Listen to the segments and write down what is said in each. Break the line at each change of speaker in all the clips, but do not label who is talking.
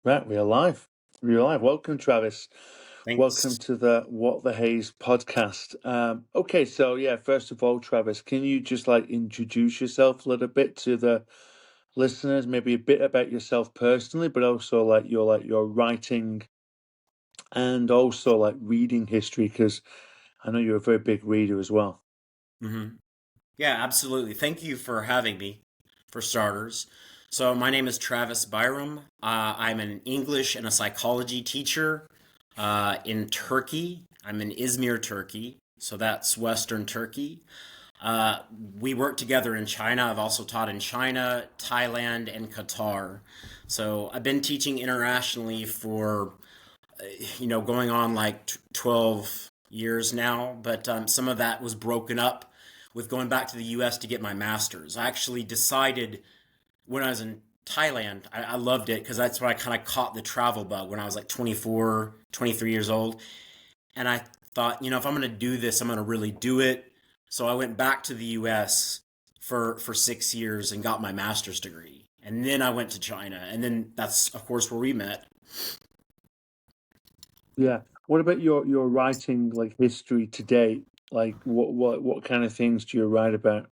Right, we're live. We're live. Welcome, Travis. Welcome
Thanks.
to the What the Haze podcast. Okay, so yeah, first of all, Travis, can you just introduce yourself a little bit to the listeners? Maybe a bit about yourself personally, but also your writing and also reading history, because I know you're a very big reader as well.
hmm Yeah, absolutely. Thank you for having me, for starters. So, my name is Travis Byram. I'm an English and a psychology teacher in Turkey. I'm in Izmir, Turkey. So, that's Western Turkey. Uh, we work together in China. I've also taught in China, Thailand, and Qatar. So, I've been teaching internationally for going on like 12 years now, but some of that was broken up with going back to the US to get my master's. I actually decided when I was in Thailand, I loved it because that's where I kind of caught the travel bug when I was like 24, 23 years old. And I thought, if I'm going to do this, I'm going to really do it. So I went back to the US for 6 years and got my master's degree. And then I went to China. And then that's, of course, where we met.
Yeah. What about your writing, like history today? Like what kind of things do you write about?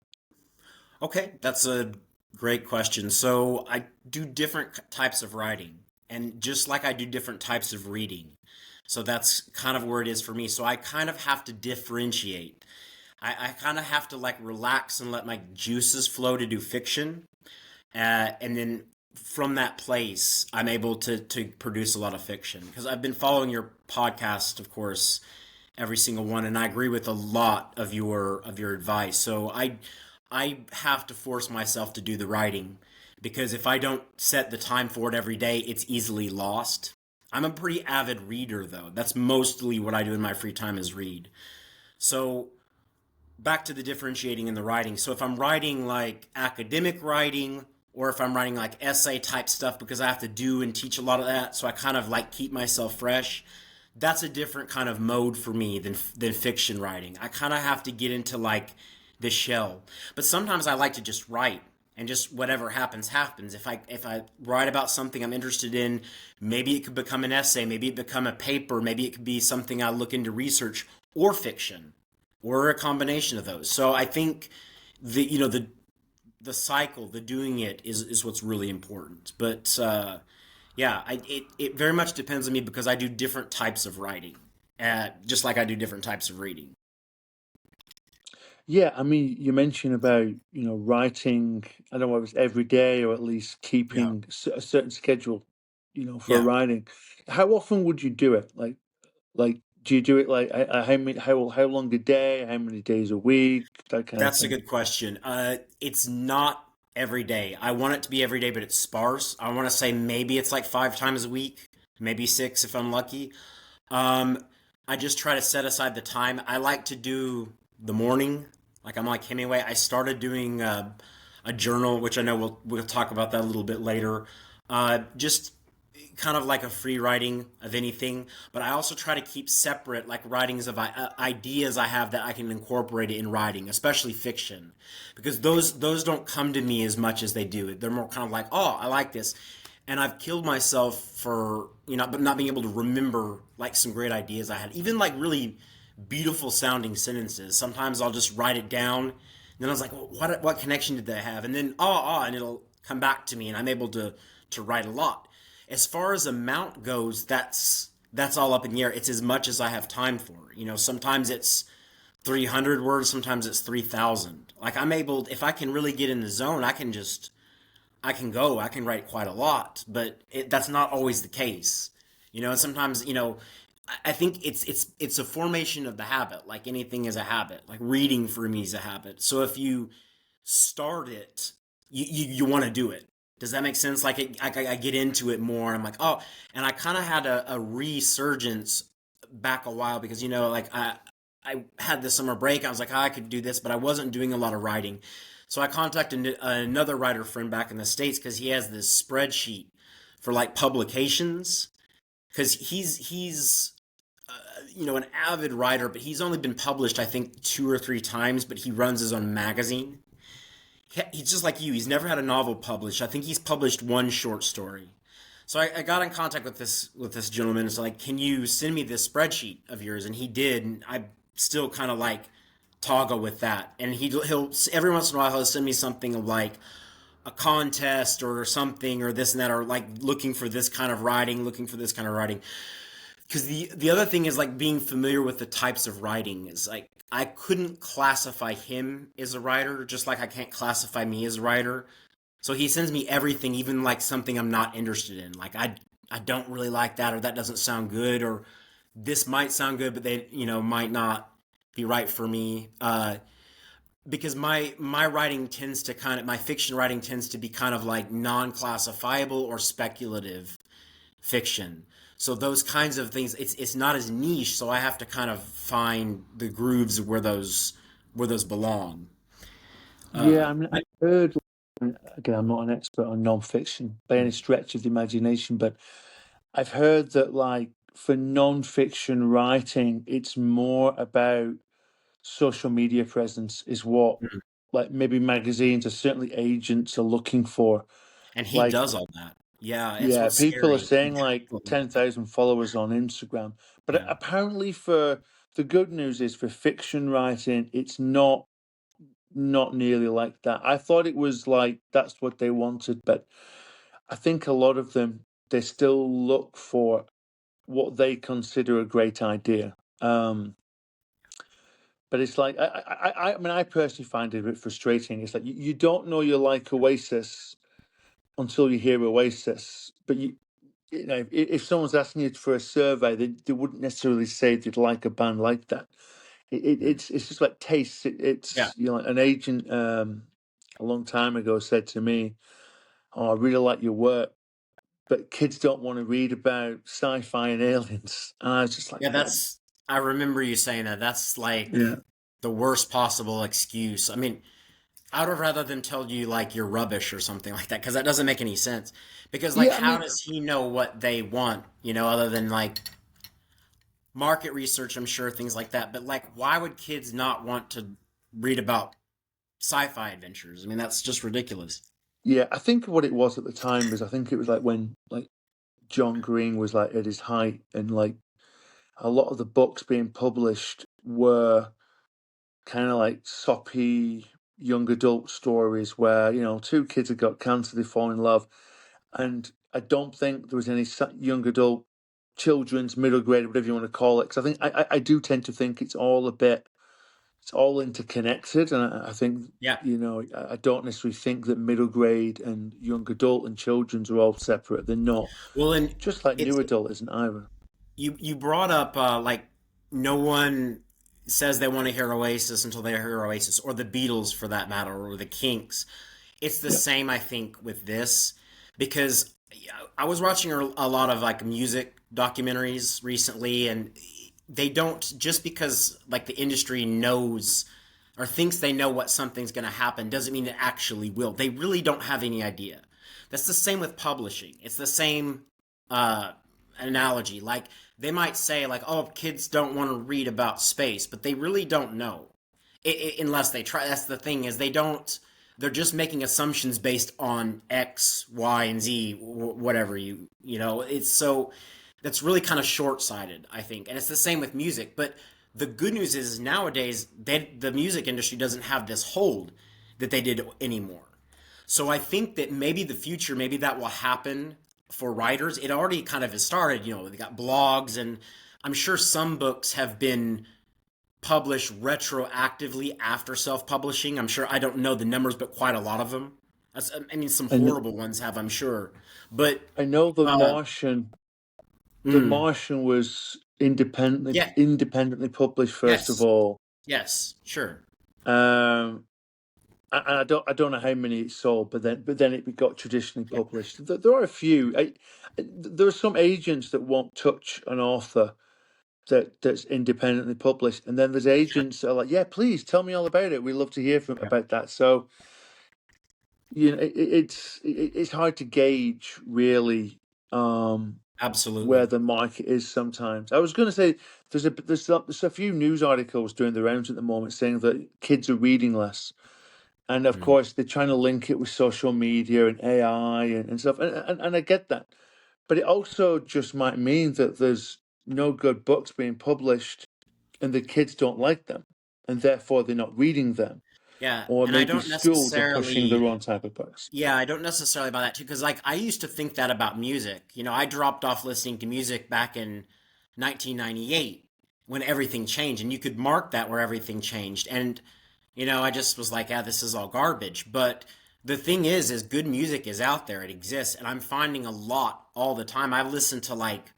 Okay, that's a great question. So I do different types of writing, and just like I do different types of reading. So that's kind of where it is for me. So I kind of have to differentiate. I kind of have to like relax and let my juices flow to do fiction. And then from that place, I'm able to produce a lot of fiction. Because I've been following your podcast, of course, every single one, and I agree with a lot of your advice. So I have to force myself to do the writing because if I don't set the time for it every day, it's easily lost. I'm a pretty avid reader though. That's mostly what I do in my free time is read. So back to the differentiating in the writing. So if I'm writing like academic writing or if I'm writing like essay type stuff because I have to do and teach a lot of that, so I kind of like keep myself fresh. That's a different kind of mode for me than fiction writing. I kind of have to get into like the shell. But sometimes I like to just write and just whatever happens happens. If I write about something I'm interested in, maybe it could become an essay, maybe it become a paper, maybe it could be something I look into research or fiction or a combination of those. So I think the cycle, the doing it is what's really important. But yeah, it very much depends on me because I do different types of writing, just like I do different types of reading.
Yeah, I mean, you mentioned about, writing, I don't know if it's every day or at least
Yeah,
keeping a certain schedule, for
yeah.
writing. How often would you do it? Do you do it how many, how long a day, how many days a week, that kind of
That's a
thing?
good question. It's not every day. I want it to be every day, but it's sparse. I want to say maybe it's like 5 times a week, maybe six if I'm lucky. Um, I just try to set aside the time. I like to do the morning. Like I'm like Hemingway. I started doing a journal, which I know we'll talk about that a little bit later. Just kind of like a free writing of anything, but I also try to keep separate like writings of ideas I have that I can incorporate it in writing, especially fiction, because those don't come to me as much as they do. They're more kind of like, oh, I like this, and I've killed myself for but not being able to remember like some great ideas I had, even like really beautiful sounding sentences. Sometimes I'll just write it down, and then I was like, well, what connection did they have? And then and it'll come back to me, and I'm able to write a lot. As far as amount goes, that's all up in the air. It's as much as I have time for. Sometimes it's 300 words, sometimes it's 3,000. Like I'm able, if I can really get in the zone, I can write quite a lot, but that's not always the case. And sometimes, I think it's a formation of the habit. Like anything is a habit. Like reading for me is a habit. So if you start it, you want to do it. Does that make sense? Like I get into it more. I'm like, oh, and I kind of had a resurgence back a while because like I had the summer break. I was like, oh, I could do this, but I wasn't doing a lot of writing. So I contacted another writer friend back in the States because he has this spreadsheet for like publications because he's an avid writer, but he's only been published I think 2 or 3 times. But he runs his own magazine. He's just like you. He's never had a novel published. I think he's published one short story. So I got in contact with this gentleman. It's like, can you send me this spreadsheet of yours? And he did. And I still kind of like toggle with that. And he'll every once in a while he'll send me something of like a contest or something or this and that, or like looking for this kind of writing, looking for this kind of writing. Because the other thing is like being familiar with the types of writing is like I couldn't classify him as a writer, just like I can't classify me as a writer. So he sends me everything, even like something I'm not interested in. Like I don't really like that, or that doesn't sound good, or this might sound good, but they might not be right for me. Because my writing tends to kind of my fiction writing tends to be kind of like non-classifiable or speculative fiction. So those kinds of things, it's not as niche. So I have to kind of find the grooves where those belong.
Yeah,
Uh,
I mean, I've heard, again, I'm not an expert on non-fiction by any stretch of the imagination, but I've heard that, like, for non-fiction writing, it's more about social media presence, is what, like, maybe magazines or certainly agents are looking for.
and he
Like,
does all that. Yeah, it's
yeah,
what's
people are
scary.
saying like 10,000 followers on Instagram, but
Yeah.
apparently for the good news is for fiction writing, it's not nearly like that. I thought it was like that's what they wanted, but I think a lot of them they still look for what they consider a great idea. But it's like I mean, I personally find it a bit frustrating. It's like you don't know you like Oasis until you hear Oasis, but you know, if someone's asking you for a survey, they wouldn't necessarily say they'd like a band like that.
Mm.
It's just like taste.
Yeah.
It's like an agent a long time ago said to me, "Oh, I really like your work, but kids don't want to read about sci-fi and aliens." And I was just like,
Yeah,
"Man,
that's I remember you saying that. That's like
yeah,
the worst possible excuse. I mean, I would have rather them tell you like you're rubbish or something like that because that doesn't make any sense. Because like
yeah." I
how
mean,
does he know what they want, other than like market research, I'm sure, things like that. But like why would kids not want to read about sci-fi adventures? I mean, that's just ridiculous.
yeah, I think what it was at the time was I think it was like when like John Green was like at his height, and like a lot of the books being published were kind of like soppy young adult stories where two kids have got cancer, they fall in love, and I don't think there was any young adult children's middle grade, whatever you want to call it, because I think I do tend to think it's all interconnected, and I think
Yeah.
I don't necessarily think that middle grade and young adult and children's are all separate. They're not,
Well, and
just like
it's
new adult isn't either.
you brought up like no one says they want to hear Oasis until they hear Oasis, or the Beatles for that matter, or the Kinks. It's the
Yeah.
same, I think, with this because I was watching a lot of like music documentaries recently, and they don't just because like the industry knows or thinks they know what something's going to happen doesn't mean it actually will. They really don't have any idea. That's the same with publishing. It's the same uh, analogy. Like they might say like, "Oh, kids don't want to read about space," but they really don't know unless they try. That's the thing is they don't. They're just making assumptions based on X, Y, and Z, whatever It's so that's really kind of short sighted, I think, and it's the same with music. But the good news is nowadays the music industry doesn't have this hold that they did anymore. So I think that maybe the future, maybe that will happen for writers. It already kind of has started. They got blogs, and I'm sure some books have been published retroactively after self-publishing. I'm sure I don't know the numbers, but quite a lot of them. I mean, some
And
horrible ones have, I'm sure. But
I know
uh,
The
mm,
Martian was
yeah,
independently published first of
yes,
all.
yes, sure,
Um, and I don't know how many it sold, but then it got traditionally
yeah,
published. There are a few. There are some agents that won't touch an author that's independently published, and then there's
sure,
agents that are like, "Yeah, please tell me all about it. We love to hear
yeah,
about that." So it's hard to gauge really. Where
absolutely.
the market is sometimes. I was going to say there's a few news articles doing the rounds at the moment saying that kids are reading less, and of
Mm,
course they're trying to link it with social media and AI and stuff, and I get that, But it also just might mean that there's no good books being published and the kids don't like them, and therefore they're not reading them.
Yeah,
Or
and I
maybe
don't
schools are pushing the
necessarily.
wrong type of books.
Yeah, I don't necessarily buy that too, because like I used to think that about music. I dropped off listening to music back in 1998 when everything changed, and you could mark that where everything changed. And I just was like, yeah, this is all garbage. But the thing is good music is out there. It exists, and I'm finding a lot all the time. I've listened to like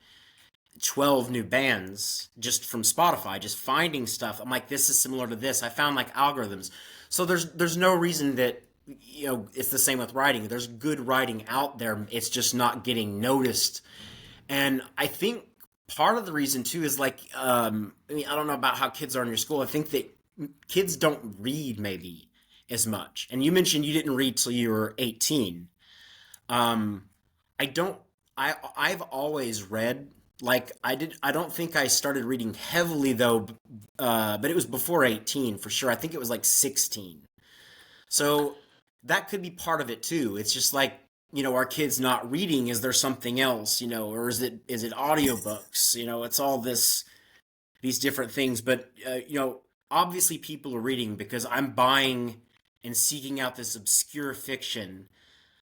12 new bands just from Spotify, just finding stuff. I'm like, this is similar to this. I found like algorithms. So there's no reason that it's the same with writing. There's good writing out there. It's just not getting noticed. And I think part of the reason too is like I mean, I don't know about how kids are in your school. I think that kids don't read maybe as much. And you mentioned you didn't read till you were 18. Um, I don't. I've always read. Like I don't think I started reading heavily though, but it was before 18 for sure. I think it was like 16. So that could be part of it too. It's just like, our kids not reading. Is there something else, or is it audiobooks? It's all these different things. But obviously people are reading because I'm buying and seeking out this obscure fiction.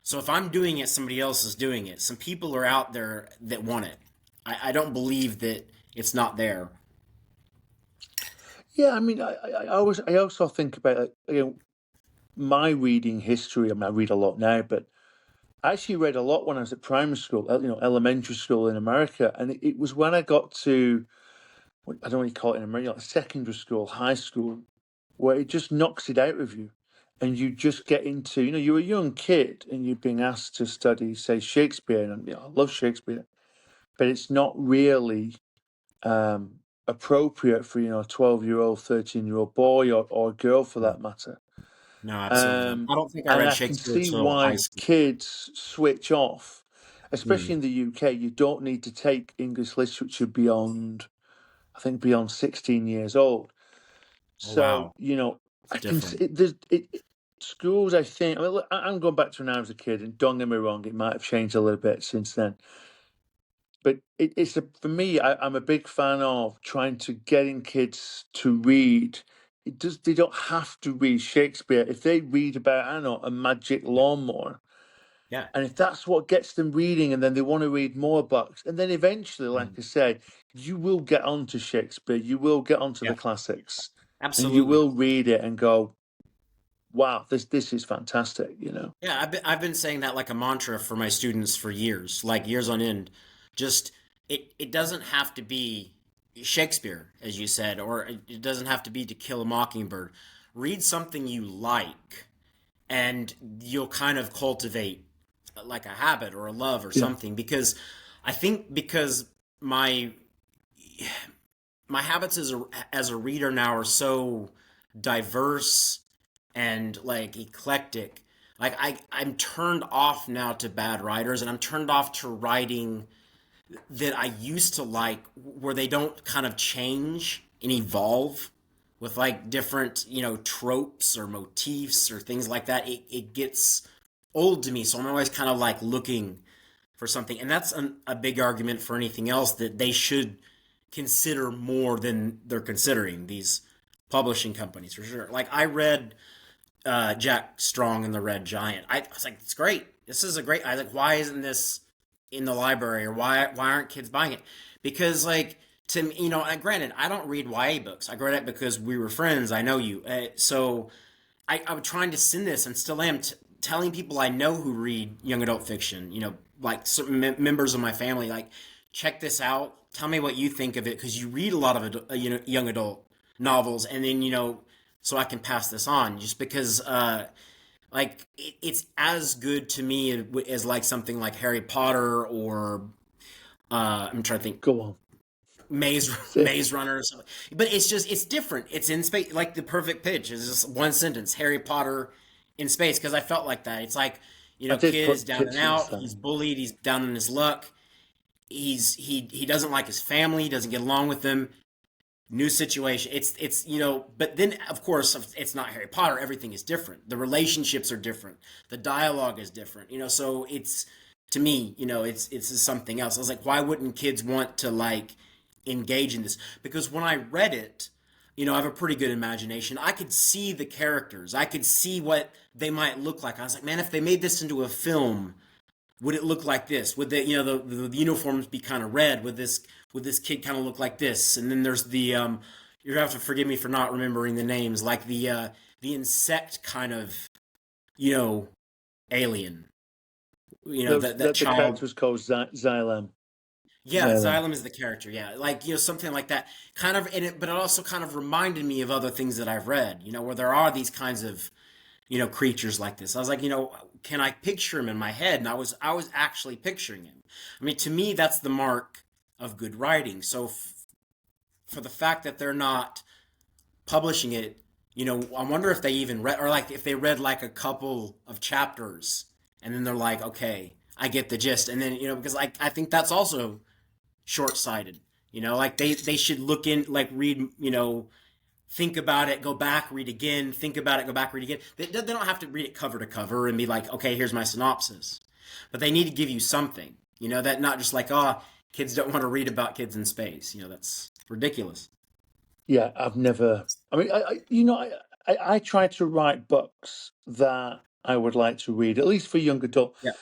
So if I'm doing it, somebody else is doing it. Some people are out there that want it. I don't believe that it's not there.
Yeah, I mean, I also think about like, my reading history. I mean, I read a lot now, but I actually read a lot when I was at primary school, elementary school in America, and it was when I got to I don't know what you call it in America, like secondary school, high school, where it just knocks it out of you, and you just get into, you're a young kid and you're being asked to study, say, Shakespeare, and I love Shakespeare, but it's not really appropriate for a 12-year-old, 13-year-old boy or girl for that matter.
No, absolutely not.
Um,
I don't think I
and
read
I can
Shakespeare
see
till high
why
school.
kids switch off, especially
Hmm.
in the UK. You don't need to take English literature beyond, I think, beyond 16 years old.
Oh
So,
wow, it's
I can
different.
see schools, I think, I mean, look, I'm going back to when I was a kid, and don't get me wrong, it might have changed a little bit since then. But for me, I'm a big fan of trying to getting kids to read. They don't have to read Shakespeare. If they read about, I don't know, a magic
Yeah,
lawnmower,
yeah,
and if that's what gets them reading, and then they want to read more books, and then eventually, like
mhm,
I said, you will get onto Shakespeare, you will get onto
yeah,
the classics, and you
absolutely.
will read it and go, "Wow, this is fantastic."
Yeah, I've been saying that like a mantra for my students for years, like years on end. Just it doesn't have to be Shakespeare, as you said, or it doesn't have to be To Kill a Mockingbird. Read something you like, and you'll kind of cultivate like a habit or a love or
Yeah,
something. Because I think because my my habits as a reader now are so diverse and like eclectic. Like I'm turned off now to bad writers, and I'm turned off to writing that I used to like, where they don't kind of change and evolve with like different, tropes or motifs or things like that. It gets old to me. So I'm always kind of like looking for something. And that's a big argument for anything else, that they should consider more than they're considering, these publishing companies, for sure. Like I read Jack Strong and the Red Giant. I was like, it's great. This is a great. I was like, why isn't this in the library, or why aren't kids buying it? Because like, to me, and granted, I don't read YA books. I read it because we were friends. I know you, so I'm trying to send this, and still am, telling people I know who read young adult fiction. Like certain members of my family, like, check this out. Tell me what you think of it, because you read a lot of young adult novels, and then so I can pass this on. Just because, like, it's as good to me as like something like Harry Potter, or I'm trying to think,
go on.
Maze
Say,
Maze Runner or something. But it's different. It's in space. Like the perfect pitch is just one sentence: Harry Potter in space. Because I felt like that. It's like,
I did
kid is
put
down and
pictures
out.
there.
He's bullied. He's down on his luck. He doesn't like his family. He doesn't get along with them. New situation. It's But then of course it's not Harry Potter. Everything is different. The relationships are different. The dialogue is different. So to me, it's something else. I was like, why wouldn't kids want to like engage in this? Because when I read it, I have a pretty good imagination. I could see the characters. I could see what they might look like. I was like, man, if they made this into a film, would it look like this? Would the uniforms be kind of red? Would this kid kind of look like this? And then there's the you have to forgive me for not remembering the names, like the insect kind of you know alien. That
The
child.
character was called Xylem.
Yeah,
Xylem.
Xylem is the character. Yeah, like something like that. Kind of in it, but it also kind of reminded me of other things that I've read. Where there are these kinds of creatures like this. I was like, can I picture him in my head? And I was actually picturing him. I mean, to me, that's the mark of good writing. So for the fact that they're not publishing it, I wonder if they even read, or like if they read like a couple of chapters and then they're like, okay, I get the gist. And then, because I think that's also short-sighted. Like they should look in, like read, think about it, go back, read again, think about it, go back, read again. They don't have to read it cover to cover and be like, okay, here's my synopsis. But they need to give you something, that not just like, oh, kids don't want to read about kids in space. That's ridiculous.
Yeah, I've never. I mean, I try to write books that I would like to read, at least for young adult.
Yeah.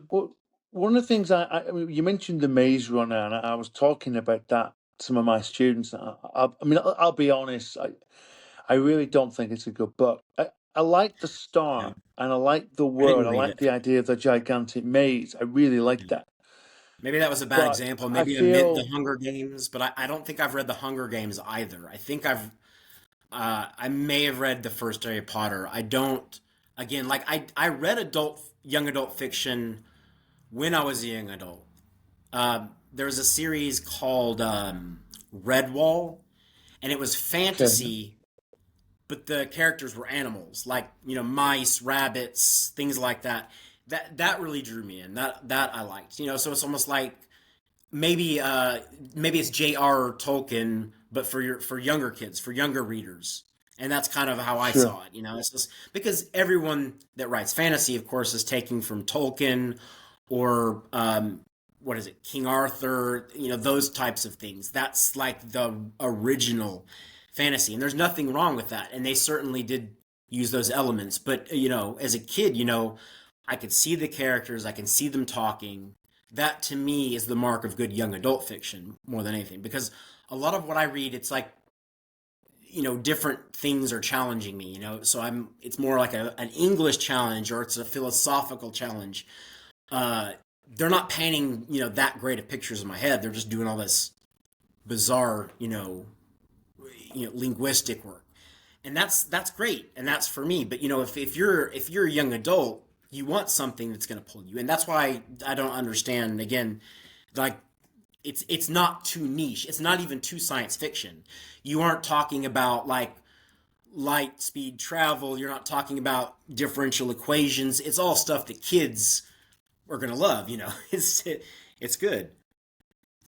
Well, one of the things I mean, you mentioned the Maze Runner, and I was talking about that to some of my students. I mean, I'll be honest. I really don't think it's a good book. I like the
Yeah.
start, and I like the
I didn't
word. I
read
like
it.
the idea of the gigantic maze. I really like
Yeah.
that.
Maybe that was a bad
But
example.
I
Maybe I meant the
feel
Hunger Games, but I don't think I've read the Hunger Games either. I think I may have read the first Harry Potter. I don't. Again, like I read young adult fiction when I was a young adult. There was a series called Redwall, and it was
okay,
fantasy, but the characters were animals, like mice, rabbits, things like that. That really drew me in. That I liked. So it's almost like maybe it's J.R. Tolkien, but for younger kids, for younger readers. And that's kind of how I
sure.
saw it. It's just because everyone that writes fantasy, of course, is taking from Tolkien or what is it, King Arthur, those types of things. That's like the original fantasy, and there's nothing wrong with that. And they certainly did use those elements. But as a kid, I could see the characters, I can see them talking. That to me is the mark of good young adult fiction more than anything, because a lot of what I read, it's like different things are challenging me. So it's more like an English challenge, or it's a philosophical challenge. uh, they're not painting that great of pictures in my head. They're just doing all this bizarre linguistic work, and that's great, and that's for me. But if you're a young adult, you want something that's going to pull you, and that's why I don't understand again, like it's not too niche. It's not even too science fiction. You aren't talking about like light speed travel. You're not talking about differential equations. It's all stuff that kids are gonna love. It's good.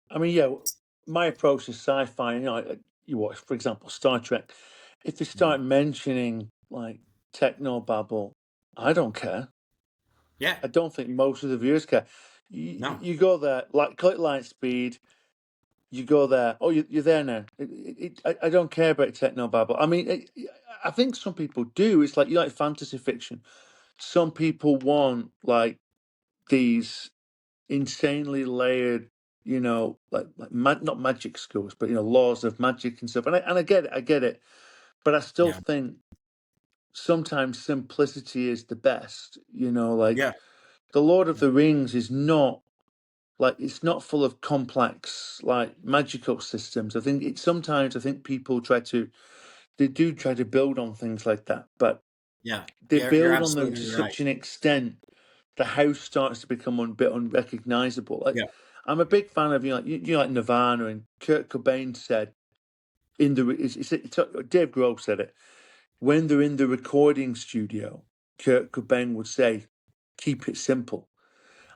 I mean, yeah, my approach to sci-fi, you watch, for example, Star Trek. If they
Mhm.
start mentioning like techno babble, I don't care.
Yeah.
I don't think most of the viewers care. You,
No.
you go there, like click light speed. You go there. Oh, you're there now. I don't care about techno babble. I mean, I think some people do. It's like you like fantasy fiction. Some people want like these insanely layered, not magic schools, but laws of magic and stuff. And I get it, but I still
Yeah.
think sometimes simplicity is the best. Like
Yeah.
the Lord of the Rings is not like it's not full of complex like magical systems. I think people they do try to build on things like that, but
Yeah.
they
You're
build on them to
absolutely right.
such an extent the house starts to become a bit unrecognizable. Like
Yeah.
I'm a big fan of like Nirvana, and Kurt Cobain said in the Dave Grohl said it when they're in the recording studio. Kurt Cobain would say, "Keep it simple."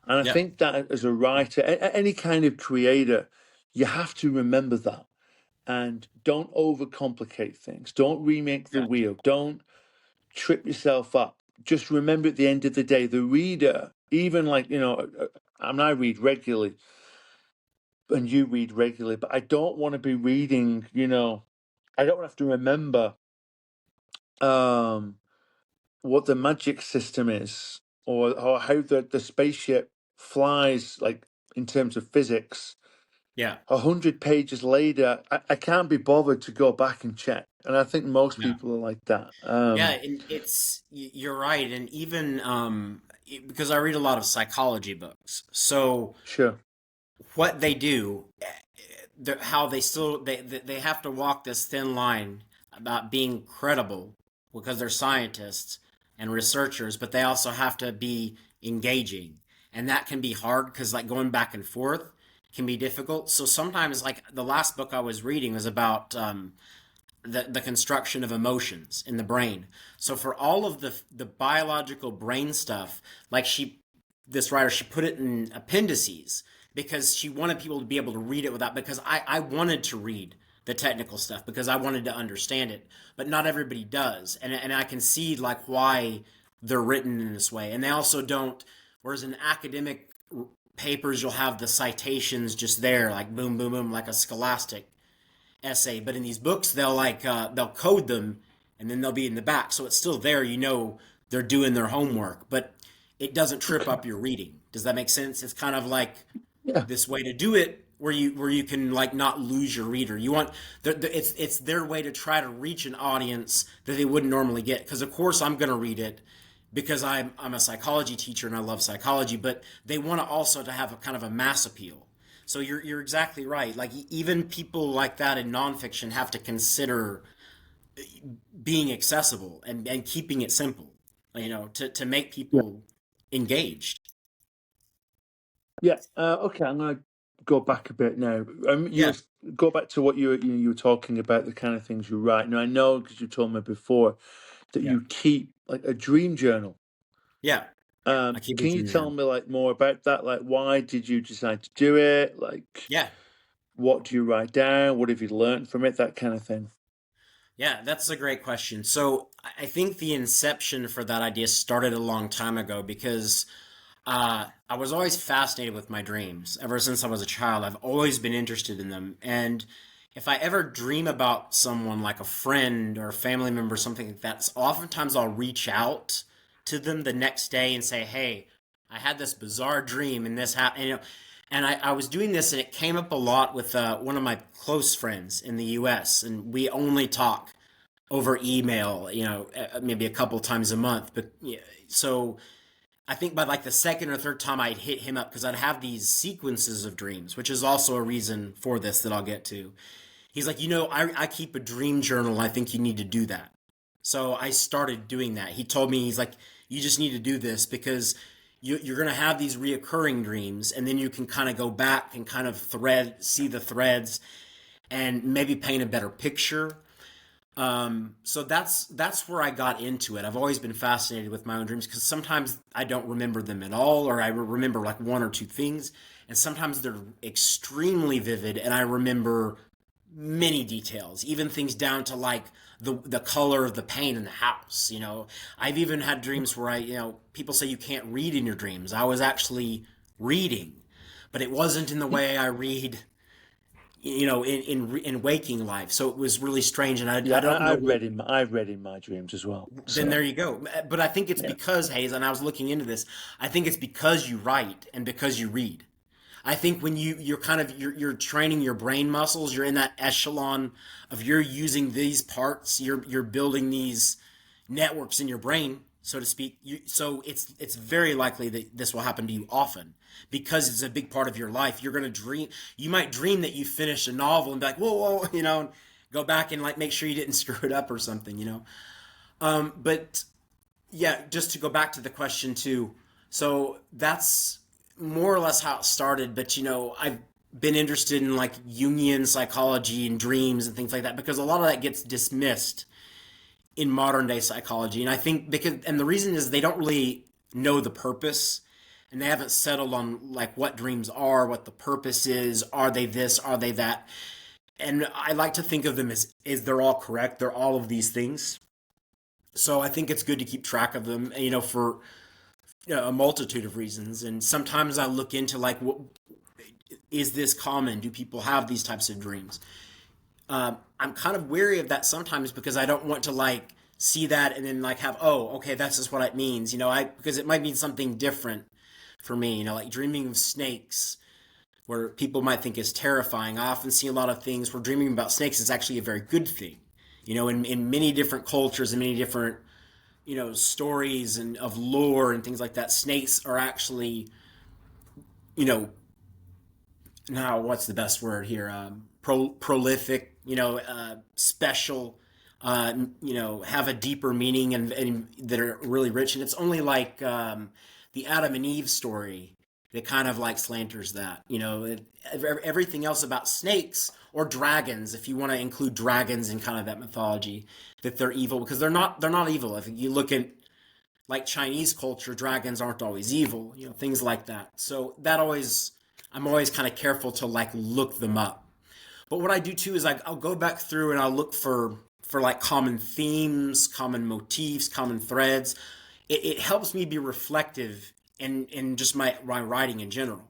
And I
Yeah.
think that as a writer, any kind of creator, you have to remember that and don't overcomplicate things. Don't remake the
Yeah.
wheel. Don't trip yourself up. Just remember at the end of the day, the reader even like, I mean, I read regularly and you read regularly, but I don't want to be reading, I don't have to remember um what the magic system is, or how the spaceship flies, like in terms of physics.
Yeah.
100 pages later, I can't be bothered to go back and check. And I think most
Yeah.
people are like that.
Yeah, and you're right, and even because I read a lot of psychology books, so
Sure.
what they do, how they still they have to walk this thin line about being credible because they're scientists and researchers, but they also have to be engaging, and that can be hard because like going back and forth can be difficult. So sometimes, like the last book I was reading was about the construction of emotions in the brain. So for all of the biological brain stuff, like this writer, she put it in appendices because she wanted people to be able to read it without, because I wanted to read the technical stuff because I wanted to understand it, but not everybody does. And I can see like why they're written in this way. And they also don't, whereas in academic papers, you'll have the citations just there, like boom, boom, boom, like a scholastic essay. But in these books, they'll code them and then they'll be in the back, so it's still there. They're doing their homework, but it doesn't trip
Okay.
up your reading. Does that make sense? It's kind of like
Yeah.
this way to do it where you can like not lose your reader. You want it's their way to try to reach an audience that they wouldn't normally get. Because of course I'm going to read it because I'm a psychology teacher and I love psychology, but they want to also to have a kind of a mass appeal. So you're exactly right. Like even people like that in nonfiction have to consider being accessible and keeping it simple, to make
Yeah.
people engaged.
Yeah. Okay. I'm gonna go back a bit now.
Yeah,
Go back to what you were talking about, the kind of things you write. Now I know because you told me before that
yeah,
you keep like a dream journal.
yeah. I keep a
Can you
dream
tell
journal.
me like more about that? Like, why did you decide to do it? Like,
Yeah,
what do you write down? What have you learned from it? That kind of thing.
yeah, that's a great question. So I think the inception for that idea started a long time ago because I was always fascinated with my dreams. Ever since I was a child, I've always been interested in them. And if I ever dream about someone like a friend or a family member, something like that, oftentimes I'll reach out to them the next day and say, "Hey, I had this bizarre dream and this happened." And I was doing this, and it came up a lot with one of my close friends in the U.S. And we only talk over email, maybe a couple times a month. But yeah, so I think by like the second or third time I'd hit him up because I'd have these sequences of dreams, which is also a reason for this that I'll get to. He's like, I keep a dream journal. I think you need to do that. So I started doing that. He told me, he's like, you just need to do this because you're going to have these reoccurring dreams, and then you can kind of go back and kind of see the threads, and maybe paint a better picture. So that's where I got into it. I've always been fascinated with my own dreams because sometimes I don't remember them at all, or I remember like one or two things, and sometimes they're extremely vivid, and I remember many details, even things down to like the color of the paint in the house. I've even had dreams where people say you can't read in your dreams. I was actually reading, but it wasn't in the way I read in waking life. So it was really strange, and I
Yeah,
don't know what.
I've read in my dreams as well.
Then there
So
you go. But I think it's
yeah,
because, Hayes, and I was looking into this. I think it's because you write and because you read. I think when you're training your brain muscles, you're in that echelon of you're using these parts, you're building these networks in your brain, so to speak. So it's very likely that this will happen to you often because it's a big part of your life. You're gonna dream. You might dream that you finish a novel and be like, whoa, whoa, and go back and like make sure you didn't screw it up or something. But yeah, just to go back to the question too. So that's more or less how it started. But I've been interested in like Jungian psychology and dreams and things like that because a lot of that gets dismissed in modern day psychology. And I think and the reason is they don't really know the purpose and they haven't settled on like what dreams are, what the purpose is. Are they this? Are they that? And I like to think of them as they're all correct. They're all of these things. So I think it's good to keep track of them, for a multitude of reasons. And sometimes I look into like, what is this common? Do people have these types of dreams? I'm kind of weary of that sometimes because I don't want to like see that and then like have, oh, okay, that's just what it means, because it might mean something different for me, like dreaming of snakes, where people might think is terrifying. I often see a lot of things where dreaming about snakes is actually a very good thing, in many different cultures and many different, stories and of lore and things like that. Snakes are actually, you know, now what's the best word here? Prolific, special, have a deeper meaning and that are really rich. And it's only like the Adam and Eve story that kind of like slanters that. Everything else about snakes or dragons, if you want to include dragons in kind of that mythology, that they're evil because they're not evil. If you look at like Chinese culture, dragons aren't always evil, things like that. So I'm always kind of careful to like look them up. But what I do too is I'll go back through and I'll look for like common themes, common motifs, common threads. It helps me be reflective in just my writing in general.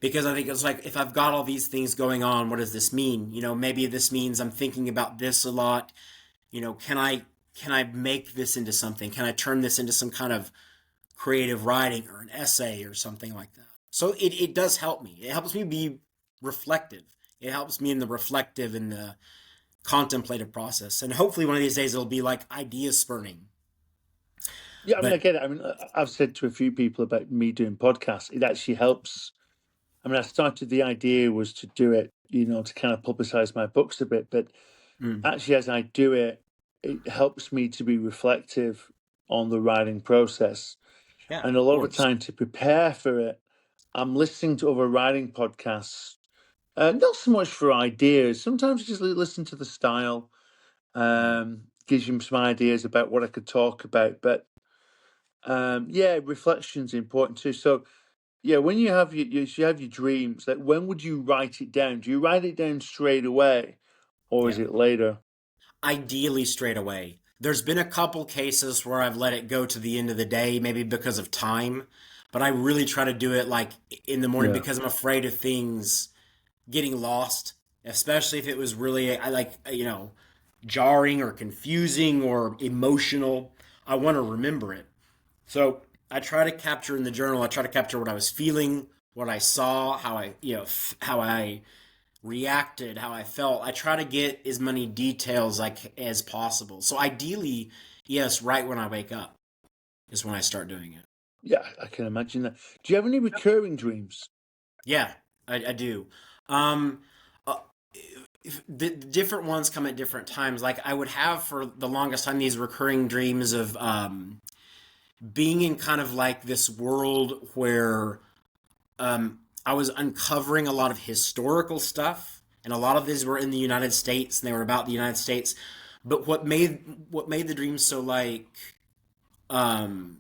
Because I think it's like if I've got all these things going on, what does this mean? Maybe this means I'm thinking about this a lot. Can I make this into something? Can I turn this into some kind of creative writing or an essay or something like that? So it does help me. It helps me be reflective. It helps me in the reflective and the contemplative process. And hopefully one of these days it'll be like idea spurning.
Yeah, I mean, I
But
get it. I mean, I've said to a few people about me doing podcasts. It actually helps. I mean, I started the idea was to do it, to kind of publicize my books a bit. But
mm,
actually, as I do it, it helps me to be reflective on the writing process.
yeah,
And a
of
lot of the
course.
time to prepare for it, I'm listening to other writing podcasts, not so much for ideas. Sometimes just listen to the style,
Mm,
gives you some ideas about what I could talk about. But yeah, reflection's important too. So yeah, when you have your dreams, like when would you write it down? Do you write it down straight away, or is
yeah.
it later?
Ideally straight away. There's been a couple cases where I've let it go to the end of the day, maybe because of time, but I really try to do it like in the morning
Yeah.
because I'm afraid of things getting lost, especially if it was really I like jarring or confusing or emotional. I want to remember it. So I try to capture in the journal. I try to capture what I was feeling, what I saw, how how I reacted, how I felt. I try to get as many details like as possible. So ideally, yes, right when I wake up is when I start doing it.
Yeah, I can imagine that. Do you have any recurring dreams?
Yeah, I do. Um, uh, the different ones come at different times. Like I would have for the longest time these recurring dreams of being in kind of like this world where I was uncovering a lot of historical stuff, and a lot of these were in the United States, and they were about the United States. But what made the dream so like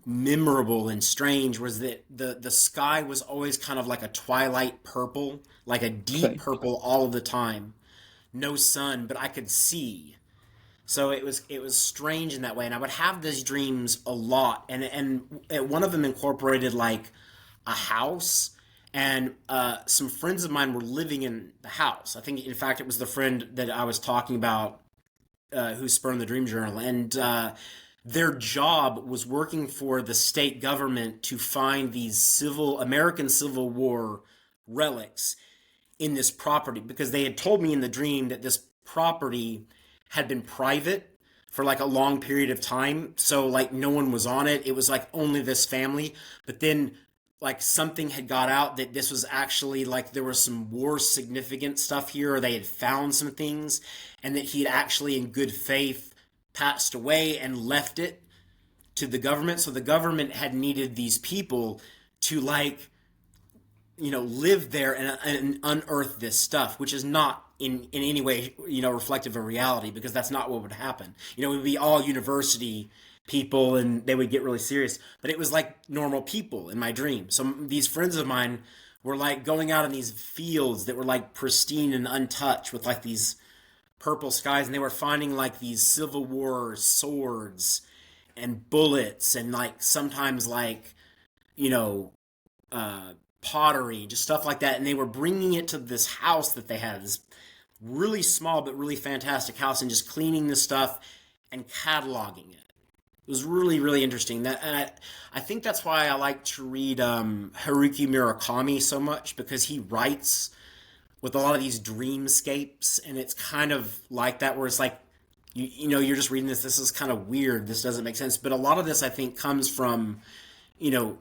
memorable and strange was that the sky was always kind of like a twilight purple, like a deep
Okay.
purple all of the time. No sun, but I could see. So it was strange in that way, and I would have these dreams a lot, and one of them incorporated like a house, and some friends of mine were living in the house. I think, in fact, it was the friend that I was talking about who spurned the Dream Journal, and their job was working for the state government to find these American Civil War relics in this property because they had told me in the dream that this property had been private for like a long period of time. So like no one was on it. It was like only this family. But then like something had got out that this was actually like there was some war significant stuff here, or they had found some things, and that he had actually in good faith passed away and left it to the government. So the government had needed these people to like live there and unearth this stuff, which is not in any way, reflective of reality because that's not what would happen. It would be all university people and they would get really serious, but it was like normal people in my dream. So these friends of mine were like going out in these fields that were like pristine and untouched with like these purple skies, and they were finding like these Civil War swords and bullets and like sometimes like you know, pottery, just stuff like that. And they were bringing it to this house that they had, this really small but really fantastic house, and just cleaning the stuff and cataloging it. It was really, really interesting. I think that's why I like to read Haruki Murakami so much, because he writes with a lot of these dreamscapes, and it's kind of like that, where it's like, you're just reading this. This is kind of weird. This doesn't make sense. But a lot of this, I think, comes from, you know,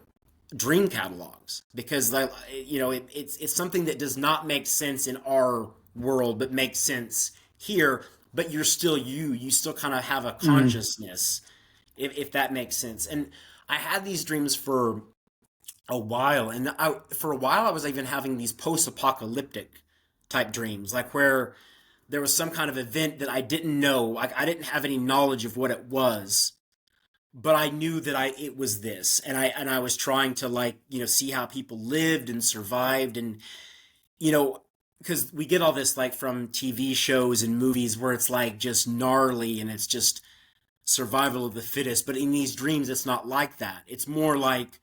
dream catalogs, because it's something that does not make sense in our world, but makes sense here. But you're still you. You still kind of have a
Mm.
consciousness, if that makes sense. And I had these dreams for a while, and for a while I was even having these post-apocalyptic type dreams, like where there was some kind of event that I didn't know, like I didn't have any knowledge of what it was, but I knew that it was this, and I was trying to, like, see how people lived and survived, and you know because we get all this, like, from TV shows and movies, where it's like just gnarly and it's just survival of the fittest. But in these dreams, it's not like that. It's more like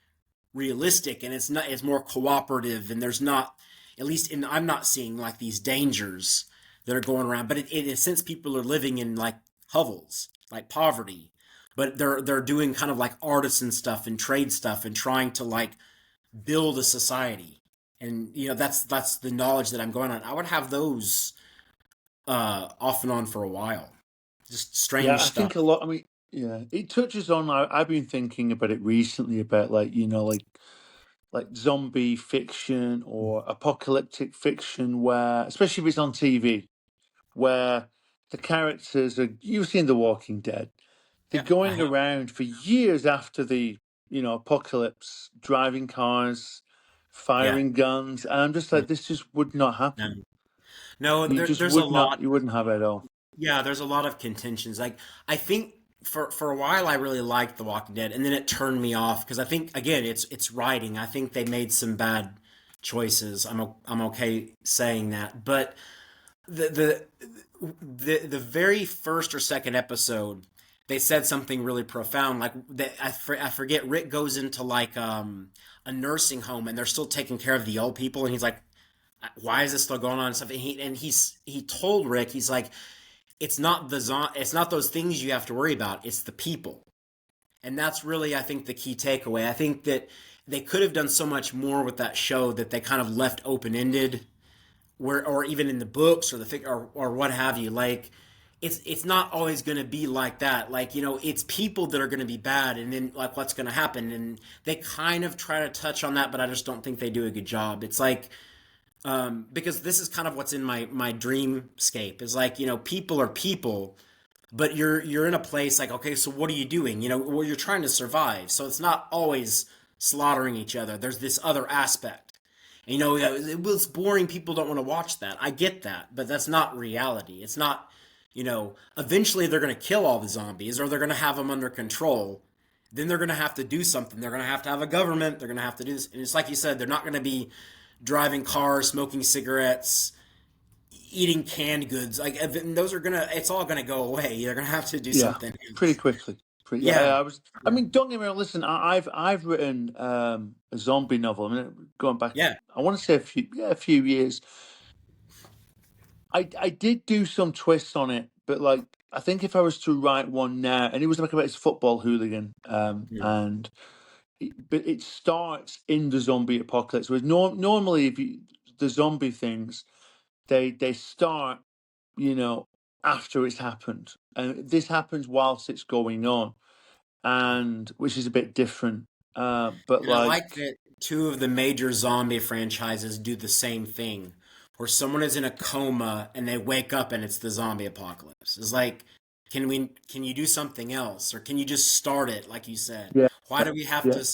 realistic, and it's more cooperative, and there's not, at least I'm not seeing, like, these dangers that are going around. But in a sense, people are living in, like, hovels, like poverty, but they're doing kind of like artisan stuff and trade stuff, and trying to, like, build a society. And that's the knowledge that I'm going on. I would have those off and on for a while, just
Yeah,
strange
I
stuff.
think a lot. I mean, yeah, it touches on. I've been thinking about it recently about like like zombie fiction or apocalyptic fiction, where especially if it's on TV, where the characters are. You've seen The Walking Dead. They're
Yeah, I
going
have.
around for years after the apocalypse, driving cars,
Yeah.
firing guns, and I'm just like, this just would not
No,
happen.
no,
You just
there's a
would not.
lot.
You wouldn't have it at all.
Yeah, there's a lot of contentions. Like, I think for a while I really liked The Walking Dead, and then it turned me off, because I think, again, it's writing. I think they made some bad choices. I'm okay saying that, but the the very first or second episode, they said something really profound. Like, I forget. Rick goes into, like, a nursing home, and they're still taking care of the old people, and he's like, "Why is this still going on?" And stuff. He told Rick, he's like, it's not those things you have to worry about. It's the people. And that's really, I think, the key takeaway. I think that they could have done so much more with that show, that they kind of left open ended, where, or even in the books, or or what have you. Like, it's not always going to be like that. Like, it's people that are going to be bad, and then, like, what's going to happen. And they kind of try to touch on that, but I just don't think they do a good job. It's like, because this is kind of what's in my dreamscape, is like, people are people, but you're in a place, like, okay, so what are you doing? Well, you're trying to survive, so it's not always slaughtering each other. There's this other aspect. And, it was boring. People don't want to watch that. I get that, but that's not reality. It's not. Eventually they're going to kill all the zombies, or they're going to have them under control. Then they're going to have to do something. They're going to have a government. They're going to have to do this. And it's like you said, they're not going to be driving cars, smoking cigarettes, eating canned goods. Like, those are gonna, it's all gonna go away. They're gonna have to do
Yeah,
something
pretty
else.
quickly.
Yeah,
I was. I mean, don't get me wrong. Listen, I've written a zombie novel. I mean, going back,
yeah,
I want to say a few years. I did do some twists on it, but like I think if I was to write one now, and it was like about this football hooligan,
mm,
and but it starts in the zombie apocalypse. Whereas normally, if you, the zombie things, they start, you know, after it's happened, and this happens whilst it's going on, and which is a bit different. But
and I like
like,
that two of the major zombie franchises do the same thing, where someone is in a coma and they wake up and it's the zombie apocalypse. It's like, can you do something else, or can you just start it, like you said?
yeah,
Why do we have to,
yeah,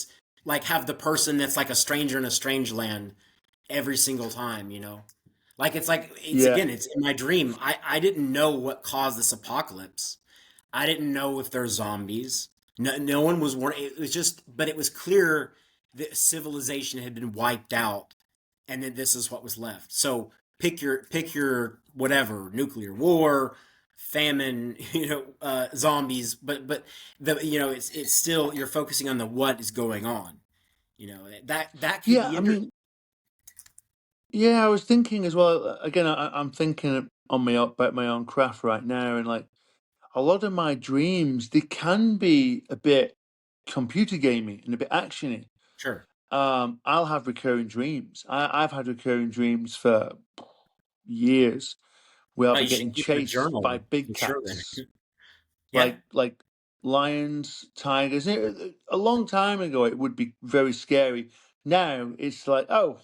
like, have the person that's like a stranger in a strange land every single time? Like, it's like, it's,
yeah,
again, it's in my dream. I didn't know what caused this apocalypse. I didn't know if there's zombies. No one was warned. It was just, but it was clear that civilization had been wiped out, and then this is what was left. So pick your whatever, nuclear war, famine, zombies. But it's still, you're focusing on the what is going on. That could
Yeah,
be
I
interesting.
mean, yeah, I was thinking as well. Again, I'm thinking on my about my own craft right now, and like a lot of my dreams, they can be a bit computer gamey and a bit actiony.
Sure.
I'll have recurring dreams. I've had recurring dreams for years where I'll
Oh,
be
you should
getting
keep a
chased by
journal
big
for sure. Then,
cats,
yeah,
like lions, tigers. A long time ago, it would be very scary. Now it's like, oh,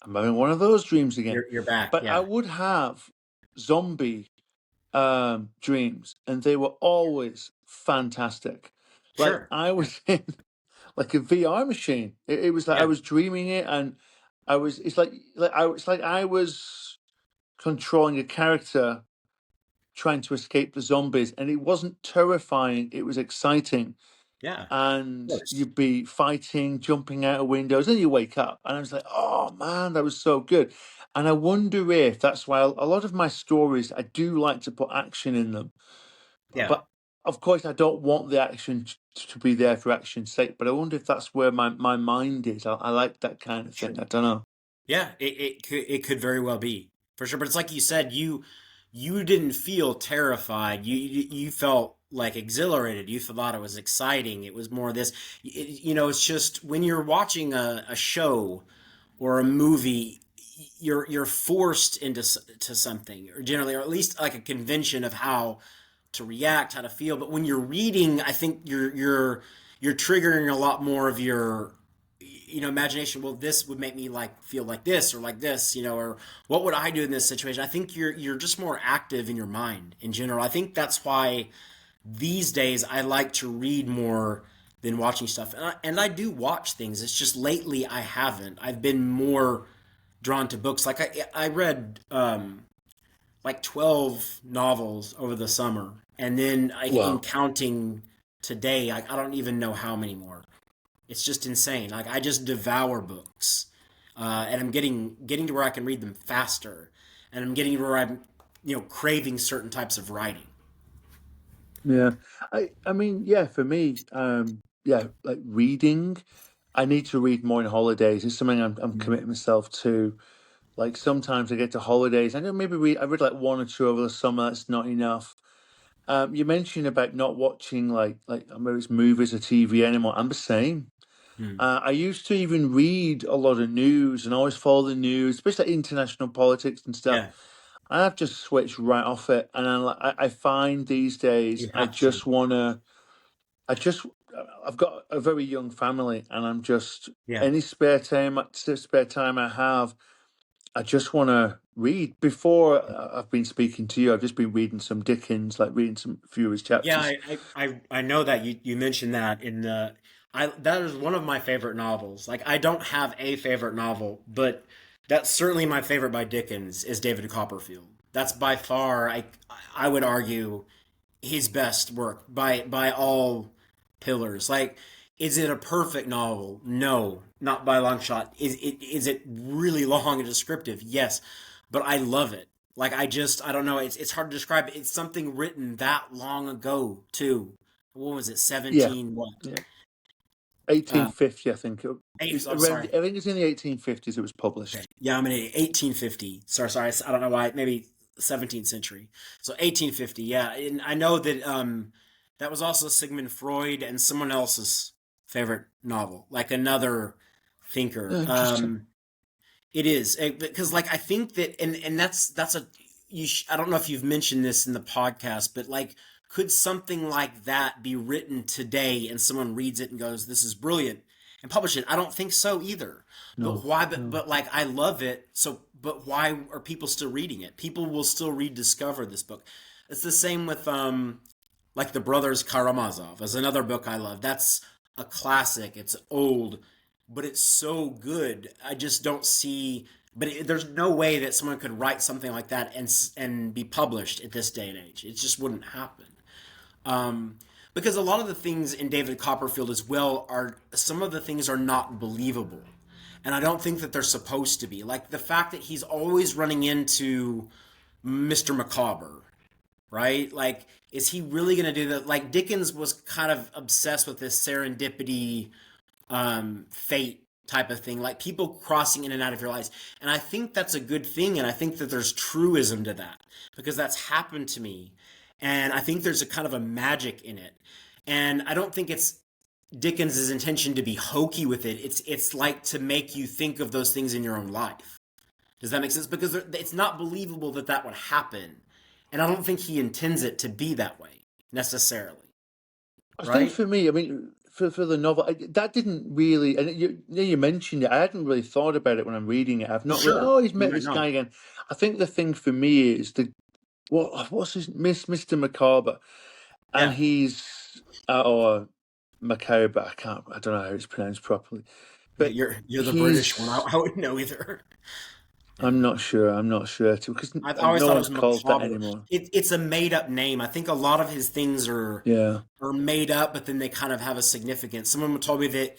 I'm having one of those dreams again.
you're back.
But I
Yeah,
would have zombie dreams, and they were always fantastic. Like
sure.
I
Yeah,
was in like a VR machine. It was like I
yeah,
was dreaming it, and I was. It's like I was controlling a character trying to escape the zombies, and it wasn't terrifying. It was exciting,
yeah. Of
and
course.
you'd be fighting, jumping out of windows, and you wake up, and I was like, "Oh man, that was so good." And I wonder if that's why a lot of my stories I do like to put action in them,
Yeah,
but of course I don't want the action to be there for action's sake. But I wonder if that's where my mind is. I like that kind of thing.
sure.
I don't know.
Yeah, it could very well be for sure. But it's like you said, you didn't feel terrified. You felt like exhilarated. You thought it was exciting. It was more this. It's just when you're watching a show or a movie, you're forced into to something, or generally, or at least like a convention of how to react, how to feel. But when you're reading, I think you're triggering a lot more of your imagination. Well, this would make me like feel like this or like this, or what would I do in this situation? I think you're just more active in your mind in general. I think that's why these days I like to read more than watching stuff, and I do watch things. It's just lately I haven't. I've been more drawn to books. Like I read like 12 novels over the summer, and then in
Wow.
counting today, I don't even know how many more. It's just insane. Like I just devour books, and I'm getting to where I can read them faster, and I'm getting to where I'm craving certain types of writing.
Yeah. I mean, yeah, for me, yeah, like reading, I need to read more on holidays. It's something I'm
Mhm.
committing myself to. Like sometimes I get to holidays, I know maybe I read like one or two over the summer, that's not enough. You mentioned about not watching like maybe it's movies or TV anymore. I'm the same.
Hmm.
I used to even read a lot of news and always follow the news, especially international politics and stuff.
Yeah,
I've just switched right off it, and I find these days
you have to.
I just I've got a very young family, and I'm just
Yeah.
any spare time I have, I just want to read. Before I've been speaking to you, I've just been reading some Dickens, like reading some few of his
Yeah,
chapters.
I know that you mentioned that in the I that is one of my favorite novels. Like I don't have a favorite novel, but that's certainly my favorite by Dickens is David Copperfield. That's by far I would argue his best work by all pillars. Like is it a perfect novel? No, not by a long shot. Is it really long and descriptive? Yes, but I love it. Like I don't know. It's hard to describe. It's something written that long ago too. What was it?
Yeah,
17 what?
yeah.
Uh,
1850, I think. It's
I'm
around.
sorry.
I think it's in the 1850s. It was
Okay.
published.
Yeah, I'm in 1850. Sorry. I don't know why. Maybe 17th century. So 1850. Yeah, and I know that that was also Sigmund Freud and someone else's favorite novel, like another thinker.
Interesting.
It is because like I think that and that's a I don't know if you've mentioned this in the podcast, but like could something like that be written today and someone reads it and goes, "This is brilliant," and publish it? I don't think so either. But
No,
why?
no.
But like I love it. So, but why are people still reading it? People will still rediscover this book. It's the same with like the Brothers Karamazov is another book I love. That's a classic. It's old, but it's so good. I just don't see. But there's no way that someone could write something like that and be published at this day and age. It just wouldn't happen. Um, because a lot of the things in David Copperfield as well are some of the things are not believable, and I don't think that they're supposed to be. Like the fact that he's always running into Mr. Macabre, right? Like, is he really going to do that? Like Dickens was kind of obsessed with this serendipity fate type of thing, like people crossing in and out of your lives. And I think that's a good thing. And I think that there's truism to that because that's happened to me. And I think there's a kind of a magic in it. And I don't think it's Dickens's intention to be hokey with it. It's like to make you think of those things in your own life. Does that make sense? Because it's not believable that that would happen. And I don't think he intends it to be that way necessarily,
I think
right?
for me, I mean, for the novel, that didn't really. And you mentioned it. I hadn't really thought about it when I'm reading it. I've not really.
Sure.
Oh, he's met
I
this guy
know.
again. I think the thing for me is what's his Mr. Macabre, and
Yeah.
he's or Macabre. I don't know how it's pronounced properly,
Yeah,
but
you're the British one.
he's.
I wouldn't know either. Yeah.
I'm not sure. I'm not sure too, because
I've always
no
thought it
one's
was
called that
macabre.
anymore.
It's a made up name. I think a lot of his things
Yeah.
are made up, but then they kind of have a significance. Someone told me that